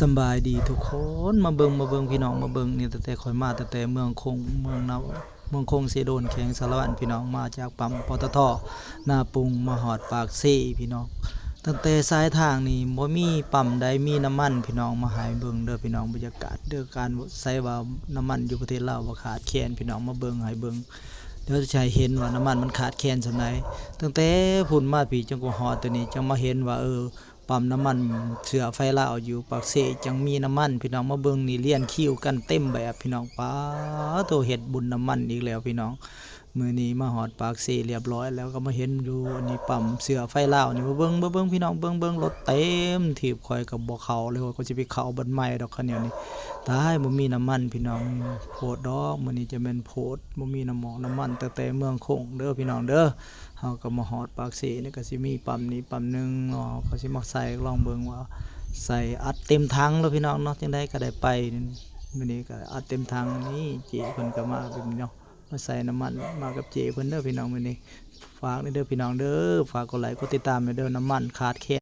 สำบายดีทุกคนมาเบิ่งพี่น้องมาเบิ่งนี่ตั้งแต่ข่อยมาตั้งแต่เมืองคงเมืองนาวเมืองคงเสโดนแขวงสารวัตรพี่น้องมาจากปั๊มปตทนาปุงมาฮอดปากเซพี่น้องตั้งแต่สายทางนี่บ่มีปั๊มใดมีน้ำมันพี่น้องมาให้เบิ่งเด้อพี่น้องบรรยากาศเด้อการใช้ว่าน้ำมันอยู่ประเทศลาวบ่ขาดแคลนพี่น้องมาเบิ่งให้เบิ่งเดี๋ยวจะให้เห็นว่าน้ำมันมันขาดแคลนส่ำใดตั้งแต่พุ่นมาพี่จังก็ฮอดตัวนี้จังมาเห็นว่าปั๊มน้ำมันเสือไฟลาวอยู่ปากเสจังมีน้ำมันพี่น้องมาเบิ่งนี่เลียนคิวกันเต็มแบบพี่น้องป้าโตเฮ็ดบุญน้ำมันอีกแล้วพี่น้องมื้อนี้มาฮอดปากเสเรียบร้อยแล้วก็มาเห็นอยู่อันนี้ปั๊มเสือไฟลาวนี่มาเบิ่งพี่น้องเบิ่งรถเต็มถีบข่อยก็บ่เข้าเลยว่าก็สิไปเข้าบันใหม่ดอกคันเดียวนี้ตายบ่มีน้ำมันพี่น้องโพดดอกมื้อนี้จะแม่นโพดบ่มีน้ำมันตั้งแต่เมืองคงเด้อพี่น้องเด้อ เฮาก็มาฮอดปากเสนี่ก็สิมีปั๊มนี้ปั๊มหนึงเนาะก็สิมาใส่ลองเบิ่งว่าใส่อัดเต็มถังแล้วพี่น้องเนาะจังได๋ก็ได้ไปมื้อนี้ก็อัดเต็มถังนี่เจเพิ่นก็มาแบบนี้เนาะมาใส่น้ำมันมากับเจเพิ่นเด้อพี่น้องมื้อนี้ฝากเด้อพี่น้องเด้อฝากกดไลค์กดติดตามเด้อน้ำมันขาดแคลน